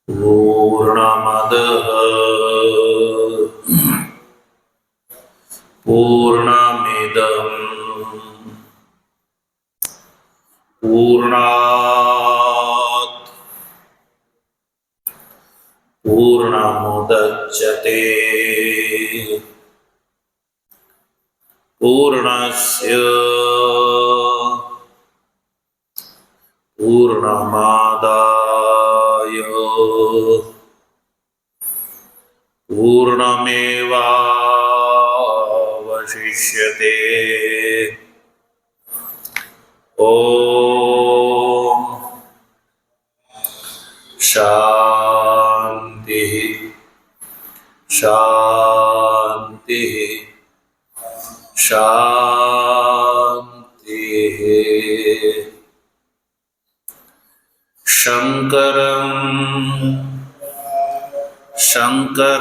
पूर्णमदः पूर्णमिदं पूर्णात् पूर्णमुदच्यते पूर्णस्य पूर्णमादाय पूर्णमेवावशिष्यते। ओम शांति शांति शांति। शंकरं शंकराचार्यं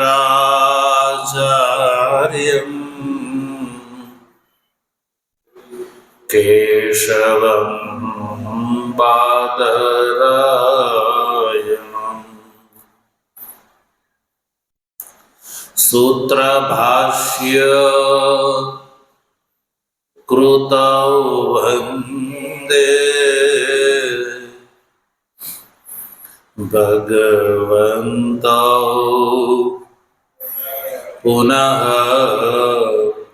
केशवं बादरायणं सूत्रभाष्य कृतौ वन्दे भगवन्तौ पुनः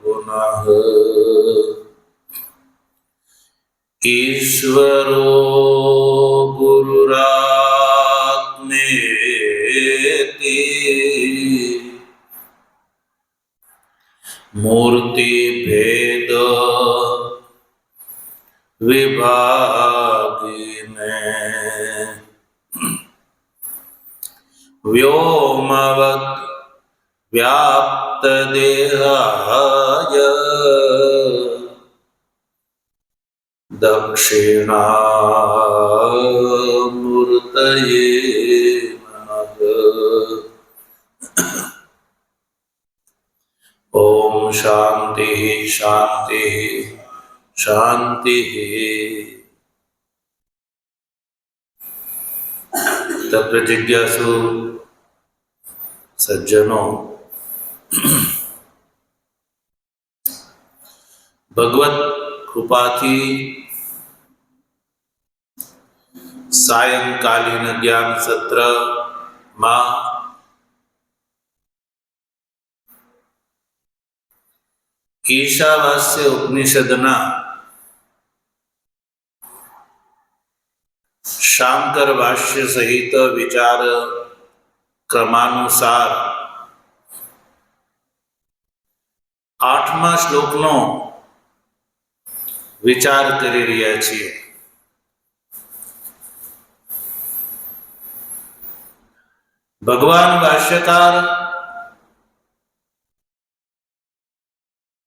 पुनः। ईश्वरो गुरुरात्मेति मूर्तिभेद विभागिने व्योमवत् व्याप्तदेहाय दक्षिणामूर्तये नमः। ओम शांति शांति शांति। तत्र जिज्ञासु सज्जनों, भगवत कृपाथी सायंकालीन ज्ञान सत्र में ईशावास्य उपनिषदना शांकर भाष्य सहित विचार क्रमानुसार 8મા શ્લોકનો વિચાર કરી રહ્યા છીએ। ભગવાન ભાષ્યકાર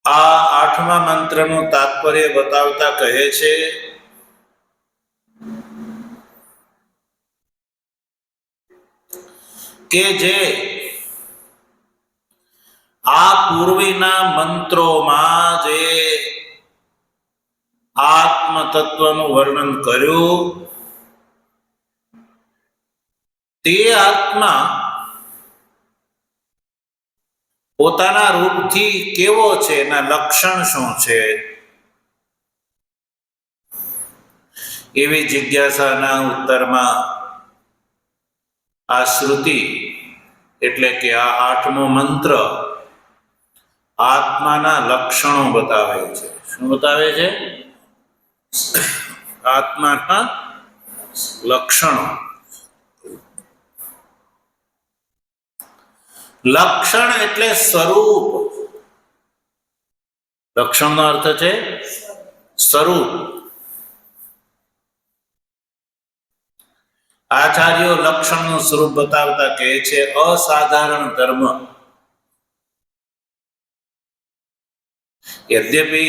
આ 8મા મંત્રનું તાત્પર્ય બતાવતા કહે છે કે જે આ પૂર્વીના મંત્રોમાં જે આત્મ તત્વનું વર્ણન કર્યું તે આત્મા પોતાના રૂપથી કેવો છે, એના લક્ષણ શું છે, એવી જિજ્ઞાસાના ઉત્તરમાં આ શ્રુતિ એટલે કે આ 8મો મંત્ર આત્માના લક્ષણો બતાવે છે। શું બતાવે છે? આત્માના લક્ષણો। લક્ષણ એટલે સ્વરૂપ। લક્ષણનો અર્થ છે સ્વરૂપ। આચાર્યો લક્ષણનું સ્વરૂપ બતાવતા કહે છે અસાધારણ ધર્મ। यद्यपि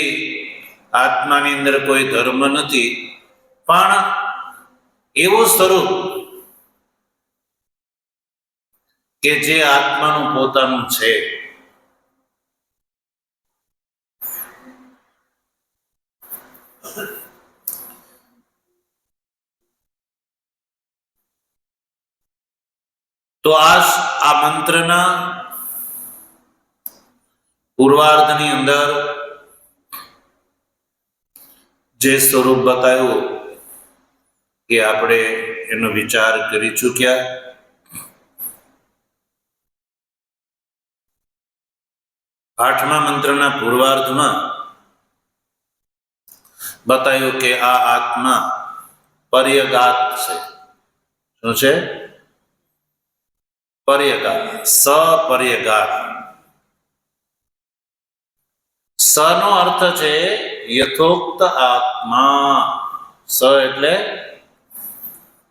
आत्मानी अंदर कोई धर्म नहीं, पण एवं स्वरूप के जे आत्मानु पोतानु छे। તો આ મંત્રના પૂર્વાર્ધની અંદર જે સ્વરૂપ બતાવ્યું કે આપણે એનો વિચાર કરી ચૂક્યા. આઠમા મંત્રના પૂર્વાર્ધમાં બતાવ્યું કે આ આત્મા પર્યગાત છે. શું છે? પર્યગાત, સપર્યગાત. સ નો અર્થ છે યથોક્ત આત્મા. સ એટલે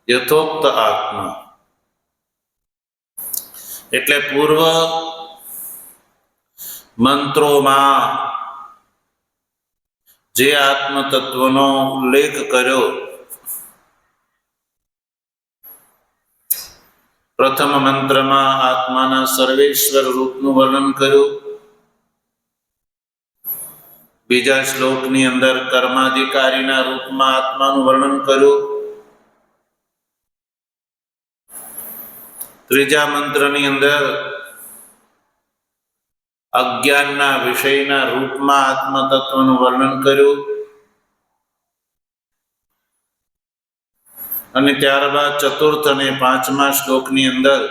યથોક્ત આત્મા, એટલે પૂર્વ મંત્રોમાં જે આત્મ તત્વનો ઉલ્લેખ કર્યો, પ્રથમ મંત્રમાં આત્માના સર્વેશ્વર રૂપનું વર્ણન કર્યું. બીજા શ્લોકની અંદર કર્માધિકારીના રૂપમાં આત્માનું વર્ણન કર્યું. ત્રીજા મંત્રની અંદર અજ્ઞાનના વિષયના રૂપમાં આત્મ તત્વનું વર્ણન કર્યું. અને ત્યારબાદ ચતુર્થ અને પાંચમા શ્લોકની અંદર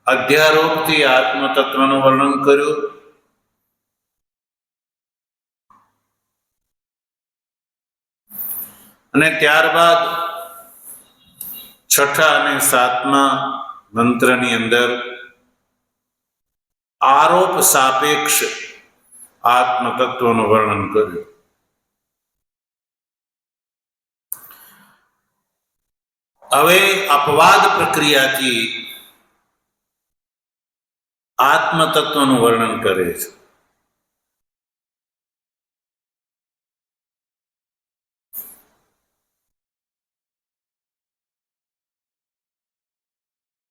અધ્યારોપથી આત્મ તત્વનું વર્ણન કર્યું. અને ત્યારબાદ છઠ્ઠા અને સાતમા મંત્રની અંદર આરોપ સાપેક્ષ આત્મ તત્વનું વર્ણન કર્યું. હવે અપવાદ પ્રક્રિયાથી આત્મ તત્વનું વર્ણન કરે છે.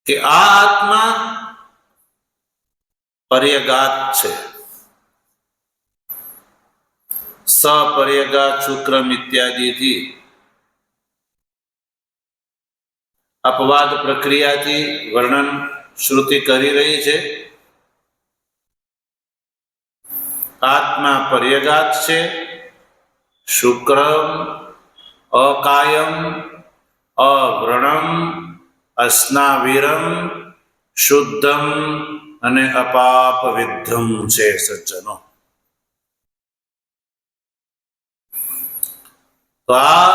કે આ આત્મા પર્યગાત છે. સપર્યગાત શુક્રમ ઇત્યાદિથી અપવાદ પ્રક્રિયાથી વર્ણન શ્રુતિ કરી રહી છે. આત્મા પર્યગાત છે, શુક્રમ, અકાયમ, અવ્રણમ, અસ્નાવિરમ, શુદ્ધમ અને અપાપ વિદ્ધમ છે. સજ્જનો, તો આ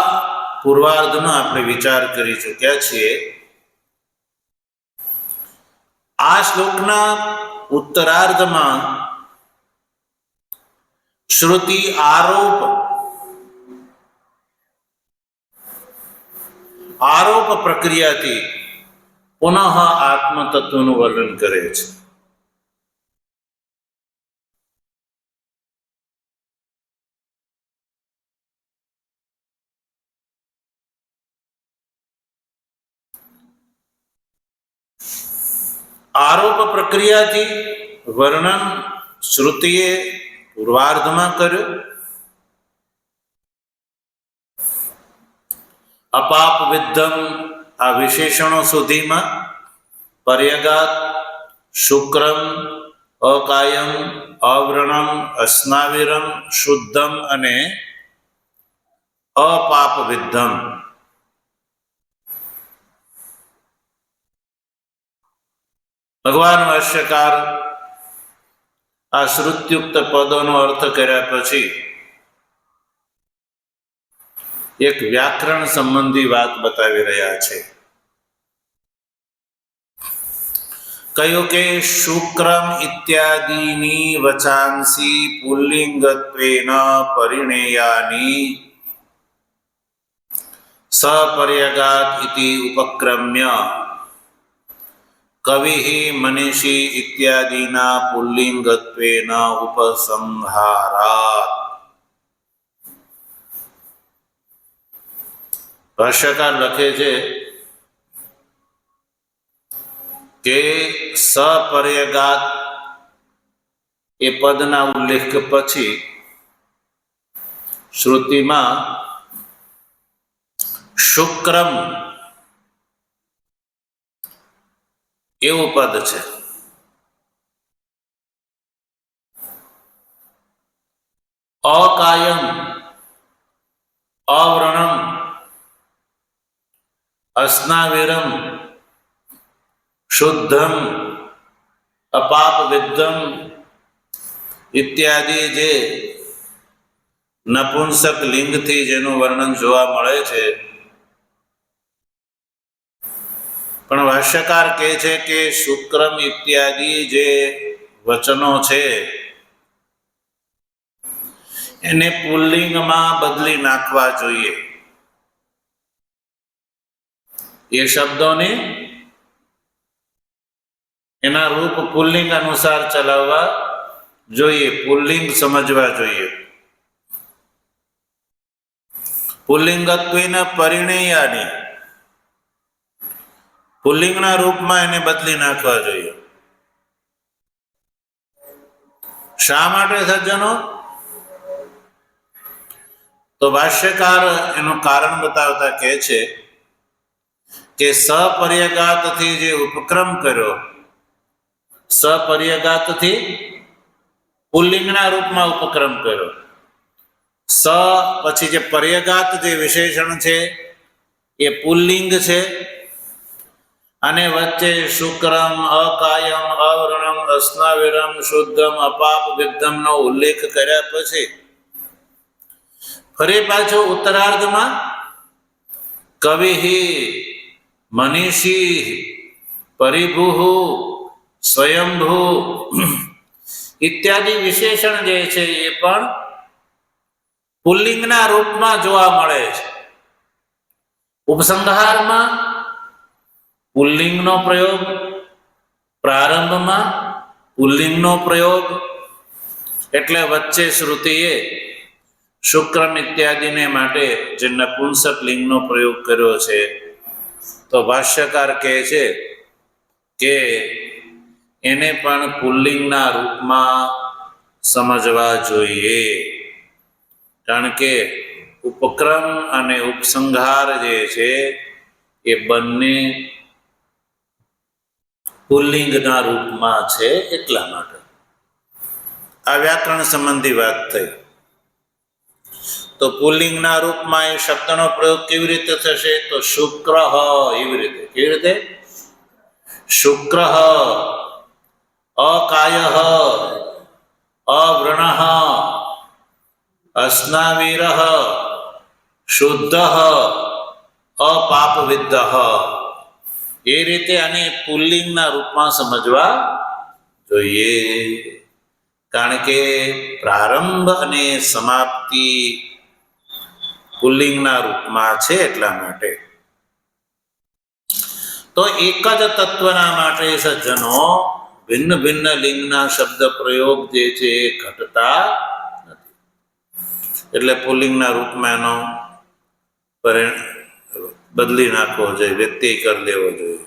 પૂર્વાર્ધનો આપણે વિચાર કરી ચૂક્યા છીએ. આ શ્લોકના ઉત્તરાર્ધમાં શ્રુતિ આરોપ પ્રક્રિયાથી પુનઃ આત્મ તત્વનું વર્ણન કરે છે. આરોપ પ્રક્રિયાથી વર્ણન શ્રુતિએ પૂર્વાર્ધમાં કર્યું. અપાપ વિદ્ધમ આ વિશેષણો સુધીમાં પર્યગાત, શુક્રમ, અકાયમ, અવ્રણમ, અસ્નાવિરમ, શુદ્ધમ અને અપાપ વિદ્ધમ ભગવાન ભાષ્યકાર આ શ્રુત્યુક્ત પદોનો અર્થ કર્યા પછી એક વ્યાકરણ સંબંધી વાત બતાવી રહ્યા છે. કહ્યું કે શુક્રમ ઇત્યાદિની વચાંસી પુલ્લિંગત્વેન પરિણેયાની સપર્યગાત ઇતિ ઉપક્રમ્ય કવિઃ મનીષી ઇત્યાદિના પુલ્લિંગત્વેન ઉપસંહારાત. ભાષ્યકાર લખે છે કે સપર્યગાત એ પદના ઉલ્લેખ પછી શ્રુતિમાં શુક્રમ એવું પદ છે. અકાયમ, અવ્રણમ, અસ્નાવિરમ, શુદ્ધમ, અપાપ વિદ્ધમ ઇત્યાદિ જે નપુંસક લિંગથી જેનું વર્ણન જોવા મળે છે, પણ ભાષ્યકાર કહે છે કે શુક્રમ ઇત્યાદિ જે વચનો છે એને પુલ્લિંગમાં બદલી નાખવા જોઈએ. એ શબ્દોને એના રૂપ પુલ્લિંગ અનુસાર ચલાવવા જોઈએ, પુલ્લિંગ સમજવા જોઈએ. પુલ્લિંગત્વેન પરિણયાની, પુલ્લિંગના રૂપમાં એને બદલી નાખવા જોઈએ. શા માટે સજ્જનો? તો ભાષ્યકાર એનું કારણ બતાવતા કહે છે કે સપર્યગાતથી જે ઉપક્રમ કર્યો, સપર્યગાતથી પુલ્લિંગના રૂપમાં ઉપક્રમ કર્યો. સ પછી જે પર્યગાત જે વિશેષણ છે એ પુલ્લિંગ છે, અને વચ્ચે શુક્રમ, અકાયમ, અવ્રણમ, અસ્નાવિરમ, શુદ્ધમ, અપાપ વિદ્ધમ નો ઉલ્લેખ કર્યા પછી ફરી પાછો ઉત્તરાર્ધમાં કવિ, મનીષી, પરિભૂ, સ્વયંભૂ ઇત્યાદિ વિશેષણ જે છે એ પણ પુલ્લિંગના રૂપમાં જોવા મળે છે. ઉપસંહારમાં પુલ્લિંગનો પ્રયોગ, પ્રારંભમાં પુલ્લિંગનો પ્રયોગ, એટલે વચ્ચે શ્રુતિએ શુક્રમ ઇત્યાદિને માટે જે નપુંસક લિંગનો પ્રયોગ કર્યો છે. તો ભાષ્યકાર કહે છે કે એને પણ પુલ્લિંગના રૂપમાં સમજવા જોઈએ, કારણ કે ઉપક્રમ અને ઉપસંહાર જે છે એ બંને પુલ્લિંગના રૂપમાં છે, એટલા માટે. આ વ્યાકરણ સંબંધી વાત થઈ. તો પુલ્લિંગના રૂપમાં એ શબ્દનો પ્રયોગ કેવી રીતે થશે? તો શુક્ર, એવી રીતે. કેવી રીતે? શુક્ર, અકાય, અવ્રણ, અસ્નાવીર, શુદ્ધ, અપાપવિદ્ધ, એ રીતે આને પુલ્લિંગના રૂપમાં સમજવા જોઈએ, કારણ કે પ્રારંભ અને સમાપ્તિ પુલ્લિંગના રૂપમાં છે, એટલા માટે. તો એક જ તત્વના માટે સજ્જનો ભિન્ન ભિન્ન લિંગના શબ્દ પ્રયોગ જે છે એ ઘટતા નથી. એટલે પુલ્લિંગના રૂપમાં એનો બદલી નાખવો જોઈએ, વ્યક્તિ કરી દેવો જોઈએ.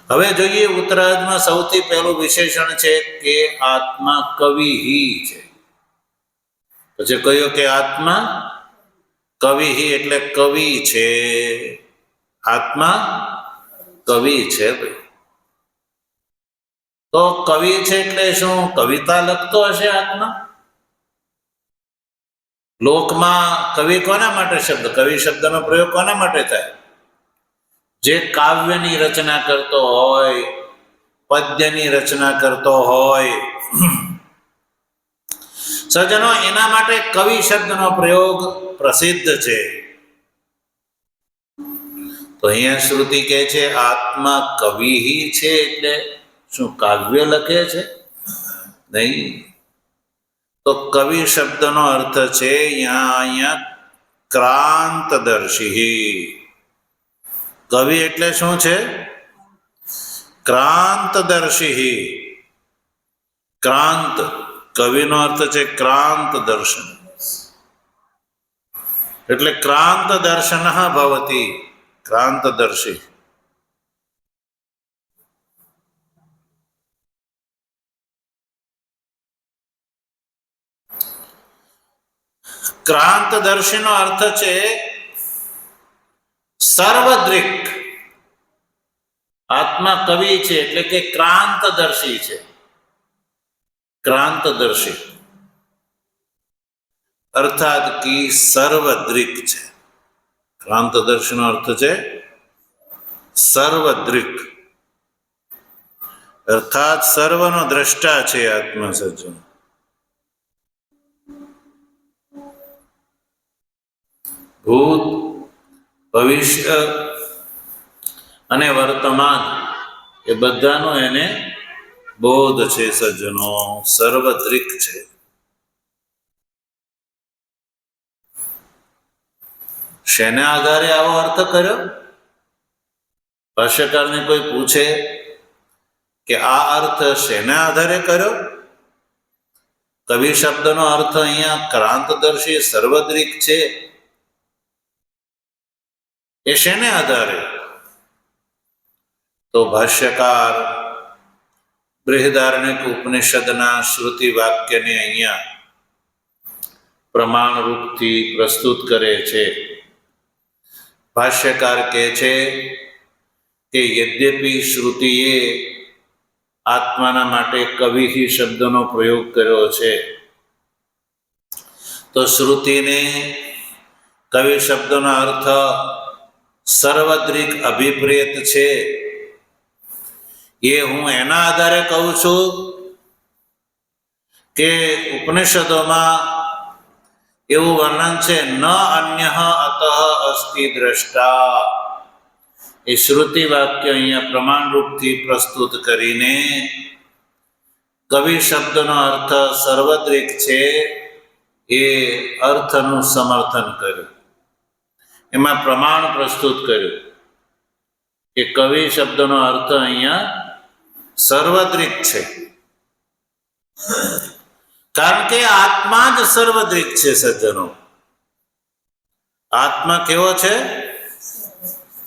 હવે જોઈએ ઉત્તરાર્ધમાં સૌથી પહેલું વિશેષણ છે કે આત્મા કવિ છે. પછી કહ્યું કે આત્મા કવિ, એટલે કવિ છે. આત્મા કવિ છે. ભાઈ, તો કવિ છે એટલે શું? કવિતા લખતો હશે આત્મા? લોકમાં કવિ કોના માટે શબ્દ, કવિ શબ્દનો પ્રયોગ કોના માટે થાય? જે કાવ્યની રચના કરતો હોય, પદ્યની રચના કરતો હોય સજ્જનો, એના માટે કવિ શબ્દનો પ્રયોગ પ્રસિદ્ધ છે. તો અહીંયા શ્રુતિ કહે છે આત્મા કવિ છે, એટલે શું કાવ્ય લખે છે? નહીં. તો કવિ શબ્દનો અર્થ છે અહીંયા ક્રાંતદર્શી. કવિ એટલે શું છે? ક્રાંતદર્શી. ક્રાંત, કવિનો અર્થ છે ક્રાંત દર્શન, એટલે ક્રાંત દર્શન ભવતી, ક્રાંતદર્શી. ક્રાંતદર્શીનો અર્થ છે સર્વદૃક, આત્મા કવિ છે એટલે કે ક્રાંતદર્શી છે. ક્રાંતદર્શી અર્થાત કે સર્વદ્રિક છે. ક્રાંતદર્શીનો અર્થ છે સર્વદ્રિક, અર્થાત સર્વનો દ્રષ્ટા છે આત્મા સજ્જન. ભૂત, ભવિષ્ય અને વર્તમાન એ બધાનો એને બોધ છે. સજ્જનો સર્વદ્રિક છે. શેના આધારે આવો અર્થ કર્યો? ભાષ્યકારને કોઈ પૂછે કે આ અર્થ શેના આધારે કર્યો? કવિ શબ્દનો અર્થ અહીંયા ક્રાંતદર્શી સર્વદ્રિક છે, એ શેને આધારે? તો ભાષ્યકાર બૃહદારણ્યક ઉપનિષદના શ્રુતિ વાક્યને અહીંયા પ્રમાણરૂપથી પ્રસ્તુત કરે છે. ભાષ્યકાર કહે છે કે યદ્યપિ શ્રુતિએ આત્માના માટે કવિ શબ્દનો પ્રયોગ કર્યો છે, તો શ્રુતિને કવિ શબ્દનો અર્થ સર્વદ્રિક અભિપ્રેત છે એ હું એના આધારે કહું છું કે ઉપનિષદોમાં એવું વર્ણન છે ન અન્ય અતઃ અસ્તિ દ્રષ્ટા. એ શ્રુતિ વાક્ય અહીંયા પ્રમાણરૂપથી પ્રસ્તુત કરીને કવિ શબ્દનો અર્થ સર્વદ્રિક છે એ અર્થનું સમર્થન કર્યું. એમાં પ્રમાણ પ્રસ્તુત કર્યું કે કવિ શબ્દનો અર્થ અહીંયા સર્વદ્રિક છે, કારણ કે આત્મા જ સર્વદ્રિક છે. સજ્જનો, આત્મા કેવો છે?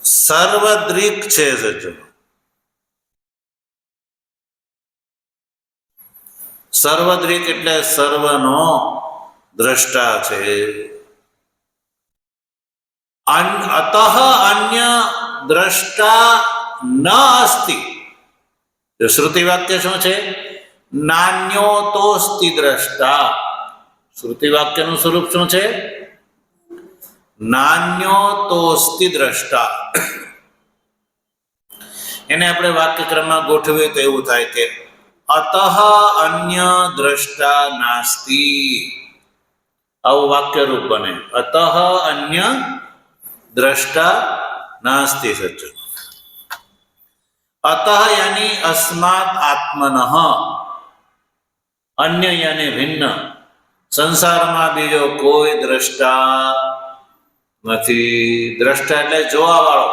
સર્વદ્રિક છે. સજ્જનો, સર્વદ્રિક એટલે સર્વનો દ્રષ્ટા છે. અતઃ અન્ય દ્રષ્ટા ન અસ્તિ. જો શ્રુતિ વાક્ય શું છે? નાન્યો તોસ્તિ દ્રષ્ટા. શ્રુતિ વાક્યનું સ્વરૂપ શું છે? નાન્યો તોસ્તિ દ્રષ્ટા. એને આપણે વાક્યક્રમમાં ગોઠવીએ તો એવું થાય કે અતઃ અન્ય દ્રષ્ટા નાસ્તિ. આવું વાક્યરૂપ બને. અતઃ અન્ય દ્રષ્ટા નાસ્તિ. સજ્જનો, અતઃ યાની અસ્માત આત્મનઃ, અન્ય યાની ભિન્ન. સંસારમાં બીજો કોઈ દ્રષ્ટા નથી. દ્રષ્ટા એટલે જોવા વાળો.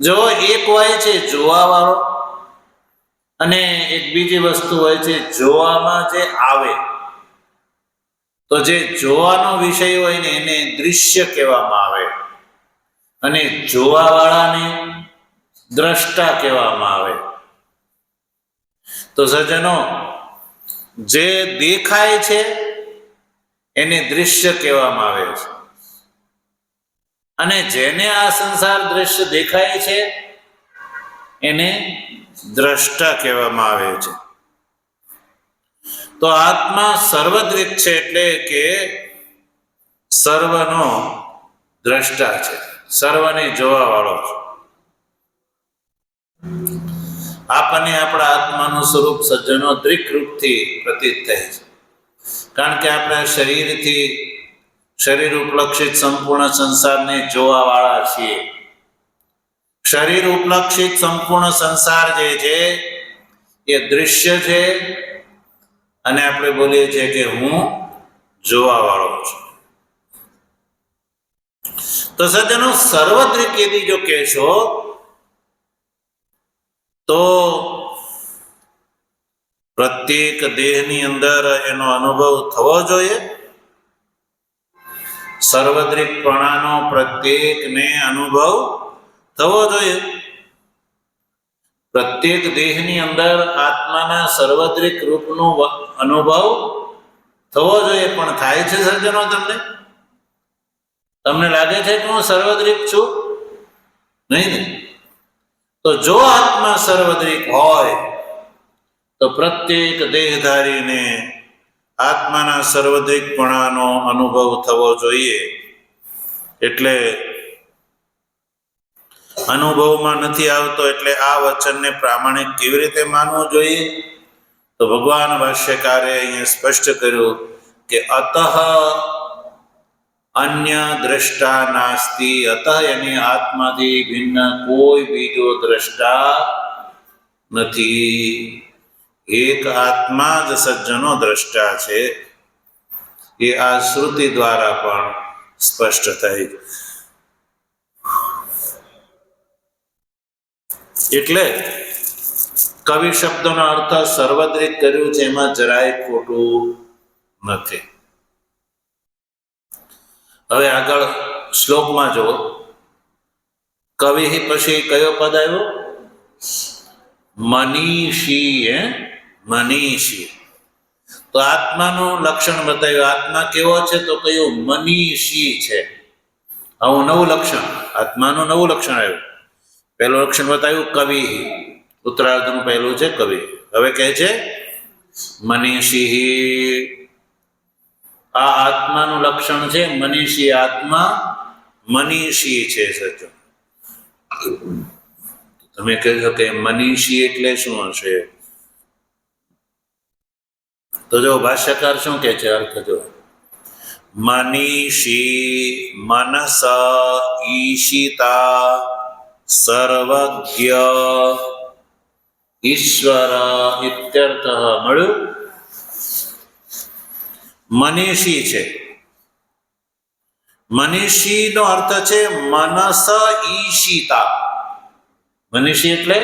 જો એક હોય છે જોવા વાળો, અને એક બીજી વસ્તુ હોય છે જોવામાં જે આવે. તો જે જોવાનો વિષય હોય ને એને દૃશ્ય કહેવામાં આવે, અને જોવા વાળાને દ્રષ્ટા કહેવામાં આવે. તો સજ્જનો, જે દેખાય છે એને દૃશ્ય કહેવામાં આવે છે, અને જેને આ સંસાર દૃશ્ય દેખાય છે એને દ્રષ્ટા કહેવામાં આવે છે. તો આત્મા સર્વદ્રિક છે એટલે કે સર્વનો દ્રષ્ટા છે, સર્વને જોવા વાળો છે. આપણને આપણા આત્માનું સ્વરૂપ સજ્જનો દ્રિક રૂપથી પ્રતીત થાય છે, કારણ કે આપણે શરીરથી શરીર ઉપલક્ષિત સંપૂર્ણ સંસારને જોવા વાળા છીએ. શરીર ઉપલક્ષિત સંપૂર્ણ સંસાર જે છે એ દૃશ્ય છે, અને આપણે બોલીએ છીએ કે હું જોવા વાળો છું. તો સજ્જનો, સર્વદ્રિક यदि જો કહેશો તો પ્રત્યેક દેહની અંદર એનો અનુભવ થવો જોઈએ. સર્વદ્રિક પ્રણાનો પ્રત્યેકને અનુભવ થવો જોઈએ. પ્રત્યેક દેહની અંદર આત્માના સર્વદ્રિક રૂપનો અનુભવ થવો જોઈએ. પણ થાય છે સજ્જનો? તમને લાગે છે કે હું સર્વદ્રિક છું? નહીં ને. તો જો આત્મા સર્વદ્રિક હોય તો પ્રત્યેક દેહધારીને આત્માના સર્વદ્રિકપણાનો અનુભવ થવો જોઈએ. એટલે અનુભવમાં નથી આવતો એટલે આ વચનને પ્રામાણિક કેવી રીતે માનવું જોઈએ? તો ભગવાન ભાષ્યકારે અહીંયા સ્પષ્ટ કર્યું કે અતઃ અન્ય દ્રષ્ટા નાસ્તિ. અતઃ એની આત્માથી ભિન્ન કોઈ બીજો દ્રષ્ટા નથી. એક આત્મા જ સજ્જનો દ્રષ્ટા છે. એ આ શ્રુતિ દ્વારા પણ સ્પષ્ટ થઈ. એટલે કવિ શબ્દનો અર્થ સર્વદ્રિક કર્યું છે, એમાં જરાય ખોટું નથી. હવે આગળ શ્લોકમાં જો કવિ પછી કયો પદ આવ્યો? મનીષી. મનીષી. તો આત્માનું લક્ષણ બતાવ્યું. આત્મા કેવો છે? તો કયું? મનીષી છે. આવું નવું લક્ષણ, આત્માનું નવું લક્ષણ આવ્યું. પહેલું લક્ષણ બતાવ્યું કવિ, ઉત્તરાર્ધનું પહેલું છે કવિ. હવે કહે છે મનીષી. આ આત્માનું લક્ષણ છે મનીષી. આત્મા મનીષી છે સજ્જનો. તમે કહેશો કે મનીષી એટલે શું હશે? તો જો ભાષ્યકાર શું કહે છે અર્થ જો. મનીષી મનસ ઈશિતા સર્વજ્ઞ ઈશ્વર ઇત્યર્થ. મળ્યું? મનીષી છે. મનીષી નો અર્થ છે મનસ ઈશિતા. મનીષી એટલે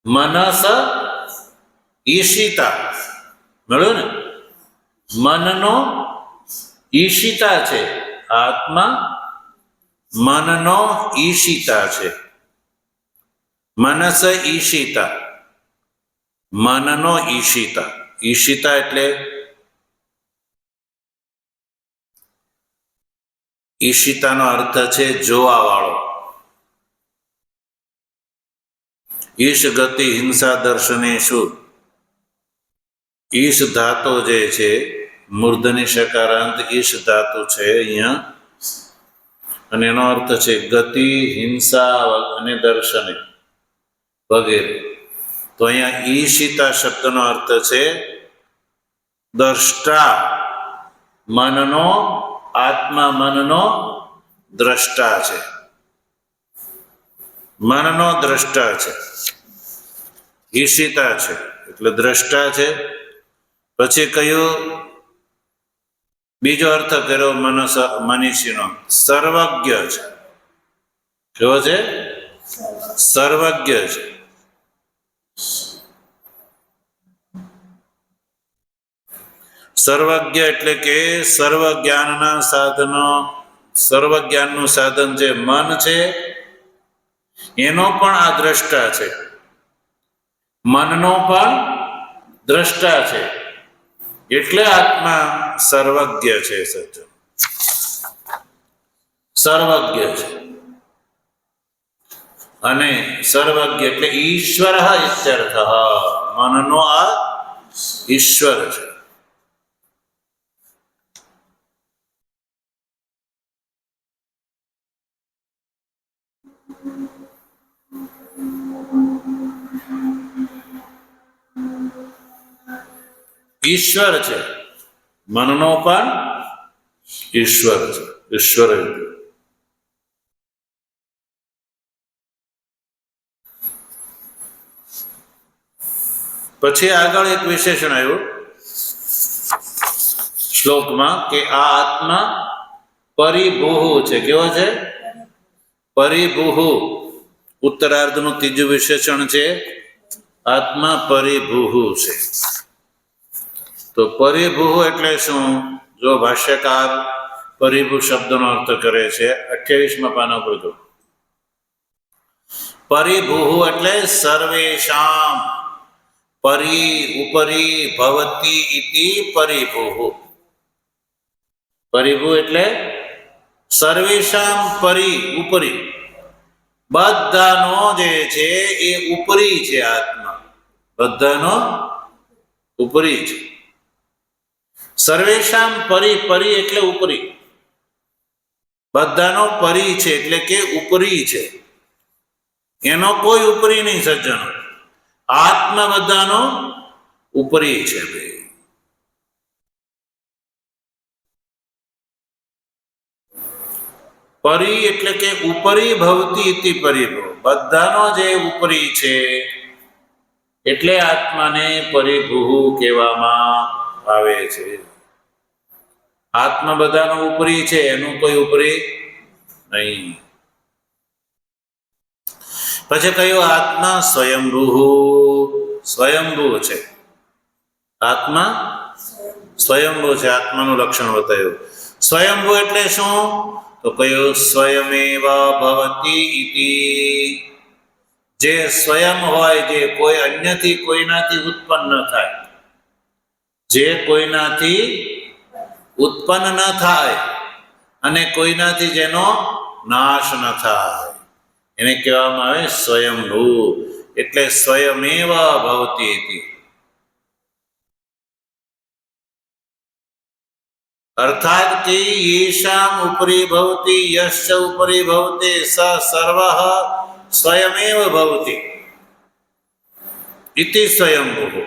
મનસ ઈશિતા. મળ્યું ને? મનનો ઈશિતા છે. આત્મા મનનો ઈશિતા છે. મનસ ઈશિતા, મનનો ઈશિતા. ઈશિતા એટલે ઈશિતાનો અર્થ છે જોવા વાળો. ઈશ ગતિ હિંસા દર્શને શું? ઈશ ધાતુ જે છે, મૂર્ધની શકારાંત ઈશ ધાતુ છે અહીંયા, અને એનો અર્થ છે ગતિ, હિંસા અને દર્શને વગેરે. તો અહીંયા ઈશિતા શબ્દનો અર્થ છે દ્રષ્ટા. મનનો, આત્મા મનનો દ્રષ્ટા છે. મનનો દ્રષ્ટા છે. ઈશિતા છે એટલે દ્રષ્ટા છે. પછી કયું બીજો અર્થ કર્યો મનીષીનો? સર્વજ્ઞ છે. કેવો છે? સર્વજ્ઞ છે. સર્વજ્ઞ એટલે કે સર્વ જ્ઞાનના સાધનો, સર્વ જ્ઞાનનું સાધન જે મન છે એનો પણ આ દ્રષ્ટા છે. મનનો પણ દ્રષ્ટા છે. એટલે આત્મા સર્વજ્ઞ છે. સજ્જન સર્વજ્ઞ છે. અને સર્વજ્ઞ એટલે ઈશ્વર ઇત્યર્થ. મનનો આ ઈશ્વર છે. ઈશ્વર છે. મનનો પણ ઈશ્વર છે. ઈશ્વર. પછી આગળ એક વિશેષણ આવ્યું શ્લોકમાં કે આ આત્મા પરિભૂહ છે. કેવો છે? પરિભૂહ. ઉત્તરાર્ધનું ત્રીજું વિશેષણ છે આત્મા પરિભૂહ છે. તો પરિભૂહ એટલે શું? જો ભાષ્યકાર પરિભૂ શબ્દનો અર્થ કરે છે 28મા પાના પર જો. પરિભૂહ એટલે સર્વેષામ પરી ઉપરી ભવતી ઇતિ પરિભૂહ. પરિભૂહ એટલે સર્વેષામ પરી ઉપરી, બધાનો જે છે એ ઉપરી છે. આત્મા બધાનો ઉપરી છે. સર્વેશામ પરી, પરી એટલે ઉપરી, બધાનો પરી છે એટલે કે ઉપરી છે. એનો કોઈ ઉપરી નહીં સજ્જનો. આત્મા બધાનો ઉપરી છે. પરી એટલે કે ઉપરી ભવતી ઇતિ પરિભવ, બધાનો જે ઉપરી છે એટલે આત્માને પરિભૂ કહેવામાં આવે છે. આત્મા બધાનો ઉપરી છે, એનું કોઈ ઉપરી નહીં. પછી કયું? આત્મા સ્વયંભૂ, સ્વયંભૂ છે. આત્મા સ્વયંભૂ છે. આત્માનું લક્ષણ બતાવ્યું. સ્વયંભૂ એટલે શું? તો કયું? સ્વયમેવ ભવતી ઇતિ, જે સ્વયં હોય, જે કોઈ અન્યથી કોઈનાથી ઉત્પન્ન ન થાય, જે કોઈનાથી ઉત્પન્ન ન થાય અને કોઈનાથી જેનો નાશ ન થાય, એને કહેવામાં આવે સ્વયંભૂ. એટલે સ્વયમેવ ભવતી ઇતિ, અર્થાત કે યેષામ ઉપરી ભવતી યશ્ચ ઉપરી ભવતે સ સર્વઃ સ્વયમેવ ભવતી ઇતિ સ્વયંભૂ.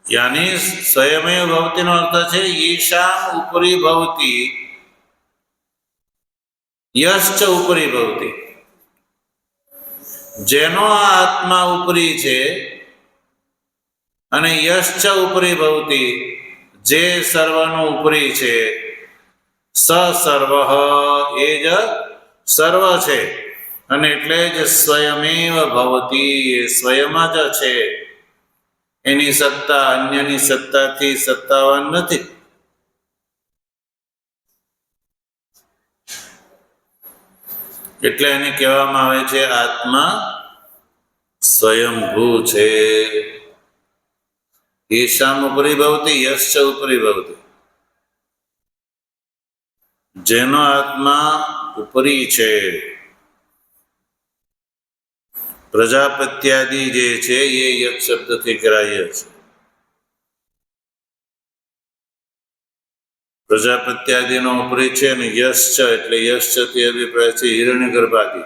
યાની સ્વયમેવ ભવતીનો અર્થ છે યેષામ ઉપરી ભવતી યશ્ચ ઉપરી ભવતી, જેનો આ આત્મા ઉપરી છે, અને યશ્ચ ઉપરી ભવતી, જે સર્વનો ઉપરી છે, સ સર્વ, એ જ સર્વ છે. અને એટલે જ સ્વયમેવ ભવતી, એ સ્વયં જ છે. એની સત્તા અન્યની સત્તાથી સત્તાવાન નથી. એટલે એને કહેવામાં આવે છે આત્મા સ્વયંભૂ છે. યેષામ ઉપરી ભવતી યશ્ચ ઉપરી ભવતી, જેનો આત્મા ઉપરી છે. પ્રજાપત્યાદિ જે છે એ યત શબ્દથી ગ્રાહ્ય છે. પ્રજાપત્યાદિનો ઉપરી છે ને યશ્ચ એટલે યશ્ચ તે અભિપ્રાય છે હિરણ્યગર્ભાદિ,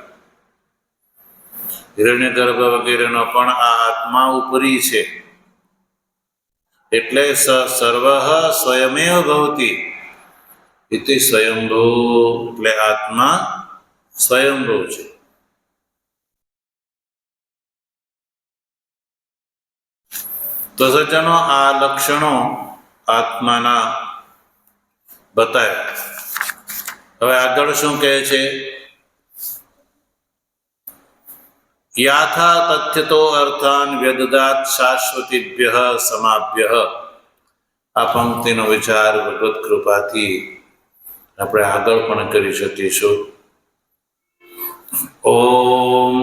હિરણ્યગર્ભ વગેરેનો પણ આ આત્મા ઉપરી છે. એટલે સ સર્વ સ્વયમેવ ભવતી ઇતિ સ્વયંભૂ, એટલે આત્મા સ્વયંભૂ છે. તો સજ્જનો, આ લક્ષણો આત્માના બતાવ્યા. હવે આગળ શું કહે છે? યાથા તથ્યતો અર્થાન વ્યદદાત શાશ્વતીભ્ય સમાભ્ય. આ પંક્તિનો વિચાર ભગવત કૃપાથી આપણે આગળ પણ કરી શકીશું. ઓમ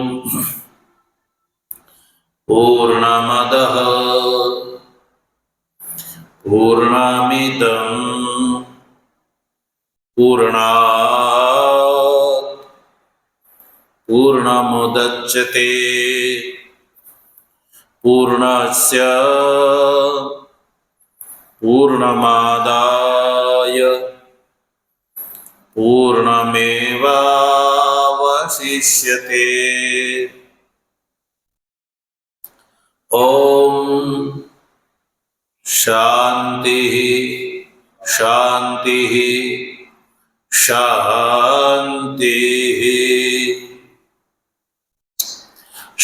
પૂર્ણમદઃ પૂર્ણમિદં પૂર્ણાત પૂર્ણમુદચ્યતે પૂર્ણસ્ય પૂર્ણમાદાય પૂર્ણમેવાવશિષ્યતે. ઓમ શાંતિ શાંતિ શાંતિ.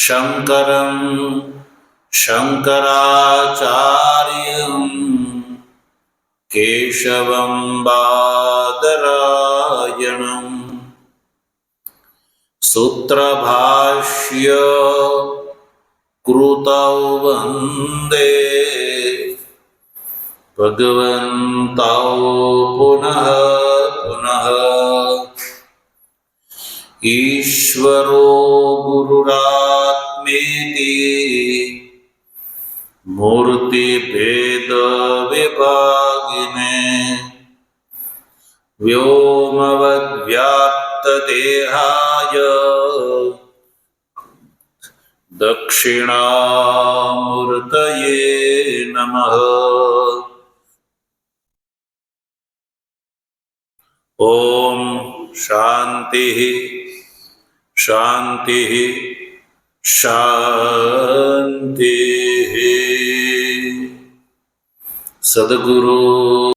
શંકરં શંકરાચાર્યં કેશવં બાદરાયણં સૂત્રભાષ્ય કૃતૌ વંદે ભગવन्तૌ પુનઃ પુનઃ. ઈશ્વરો ગુરુરાત્મેતિ મૂર્તિભેદ વિભાગિને વ્યોમવદ્વ્યાપ્ત દેહાય દક્ષિણામૂર્તયે નમઃ. ઓમ શાંતિ શાંતિ શાંતિ. સદગુરુ